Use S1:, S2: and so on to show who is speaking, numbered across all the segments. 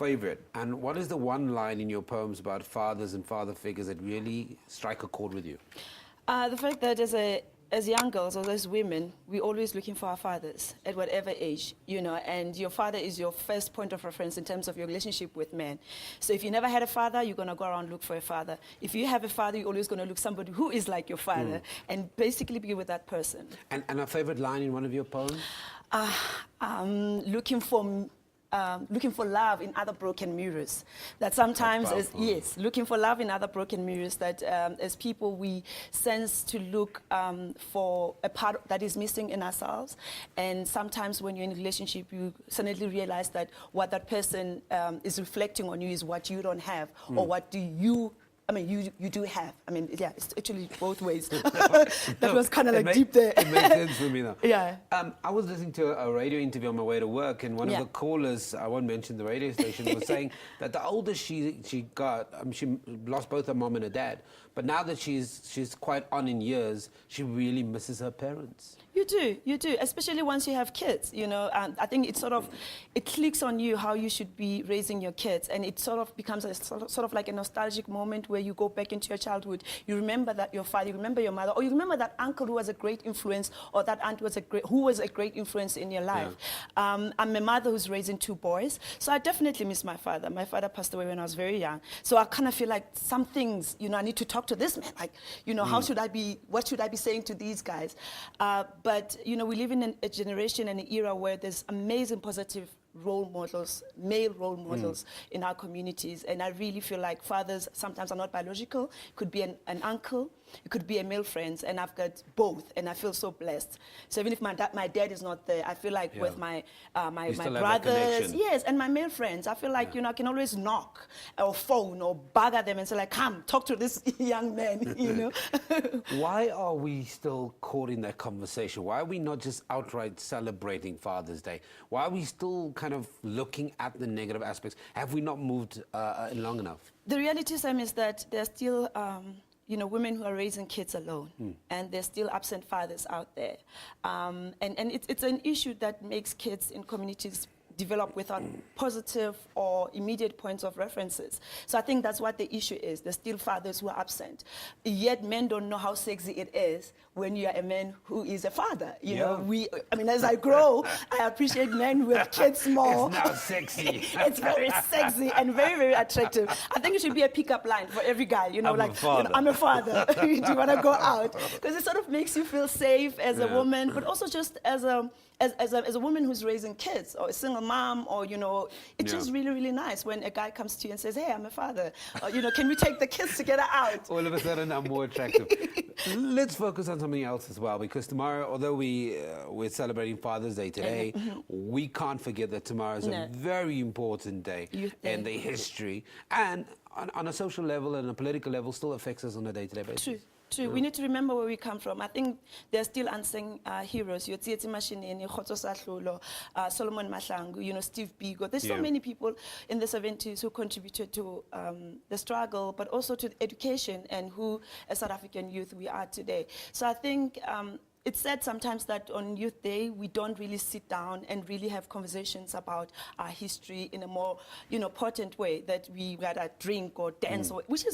S1: favorite? And what is the one line in your poems about fathers and father figures that really strike a chord with you?
S2: The fact that as young girls or as women, we're always looking for our fathers at whatever age, you know, and your father is your first point of reference in terms of your relationship with men. So if you never had a father, you're going to go around and look for a father. If you have a father, you're always going to look somebody who is like your father and basically be with that person.
S1: And a favorite line in one of your poems?
S2: Looking for love in other broken mirrors. That sometimes, looking for love in other broken mirrors, that as people we sense to look for a part that is missing in ourselves. And sometimes when you're in a relationship, you suddenly realize that what that person is reflecting on you is what you don't have, or what do you you do have. I mean, yeah, it's actually both ways. That was kind of like deep there.
S1: It makes sense for me now.
S2: Yeah.
S1: I was listening to a radio interview on my way to work, and one of the callers, I won't mention the radio station, was saying that the older she got, she lost both her mom and her dad, but now that she's quite on in years, she really misses her parents.
S2: You do, especially once you have kids, you know, and I think it clicks on you how you should be raising your kids, and it sort of becomes a sort of like a nostalgic moment where you go back into your childhood. You remember that your father, you remember your mother, or you remember that uncle who was a great influence, or that aunt who was a great influence in your life. Yeah. I'm a mother who's raising 2 boys, so I definitely miss my father. My father passed away when I was very young, so I kind of feel like some things, you know, I need to talk to this man, like, you know, what should I be saying to these guys? But, you know, we live in a generation and an era where there's amazing positive role models, male role models in our communities. And I really feel like fathers sometimes are not biological. It could be an uncle, it could be a male friend, and I've got both, and I feel so blessed. So even if my dad is not there, I feel like with my brothers, yes, and my male friends, I feel like, you know, I can always knock or phone or bugger them and say, like, come, talk to this young man, you know.
S1: Why are we still caught in that conversation? Why are we not just outright celebrating Father's Day? Why are we still kind of looking at the negative aspects? Have we not moved long enough?
S2: The reality, Sam, is that there's still you know, women who are raising kids alone, and there's still absent fathers out there. And it's an issue that makes kids in communities develop without positive or immediate points of references. So I think that's what the issue is. There's still fathers who are absent. Yet men don't know how sexy it is when you are a man who is a father. You know, I mean, as I grow, I appreciate men who have kids more.
S1: It's now sexy.
S2: It's very sexy and very, very attractive. I think it should be a pickup line for every guy. You know, like, you know, I'm a father. Do you want to go out? Because it sort of makes you feel safe as a woman, but also just as a woman who's raising kids, or a single mom, or, you know, it's just really, really nice when a guy comes to you and says, hey, I'm a father. Or, you know, can we take the kids together out?
S1: All of a sudden, I'm more attractive. Let's focus on something else as well, because tomorrow, although we're celebrating Father's Day today, we can't forget that tomorrow is a very important day in the history, and on a social level and a political level, still affects us on a day-to-day basis.
S2: True. We need to remember where we come from. I think there are still unsung heroes. Napo Masheane, Solomon Mahlangu, you know, Steve Biko. There's so many people in the 70s who contributed to the struggle, but also to education and who, as South African youth, we are today. So I think it's said sometimes that on Youth Day, we don't really sit down and really have conversations about our history in a more, you know, potent way, that we gotta drink or dance,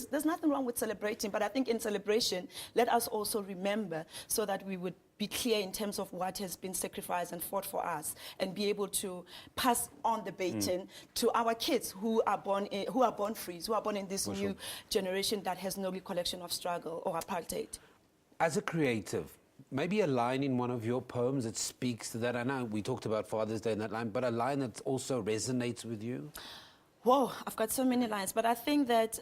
S2: there's nothing wrong with celebrating, but I think in celebration, let us also remember so that we would be clear in terms of what has been sacrificed and fought for us, and be able to pass on the baton to our kids who are born free, who are born in this new generation that has no recollection of struggle or apartheid.
S1: As a creative, maybe a line in one of your poems that speaks to that. I know we talked about Father's Day in that line, but a line that also resonates with you?
S2: Whoa, I've got so many lines, but I think that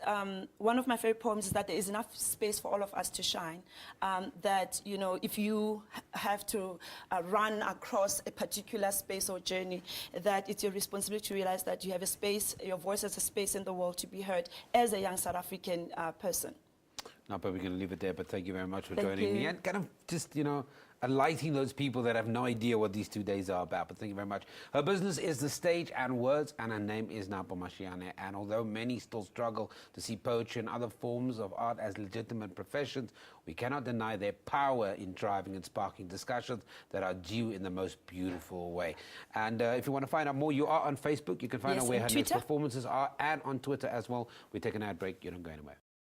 S2: one of my favorite poems is that there is enough space for all of us to shine. That, you know, if you have to run across a particular space or journey, that it's your responsibility to realize that you have a space, your voice has a space in the world to be heard as a young South African person.
S1: No, but we're going to leave it there. But thank you very much for
S2: Thank
S1: joining
S2: you.
S1: me and kind of just, enlightening those people that have no idea what these 2 days are about. But thank you very much. Her business is The Stage and Words, and her name is Napo Masheane. And although many still struggle to see poetry and other forms of art as legitimate professions, we cannot deny their power in driving and sparking discussions that are due in the most beautiful way. And if you want to find out more, you are on Facebook. You can find out where her next performances are, and on Twitter as well. We take an ad break. You don't go anywhere.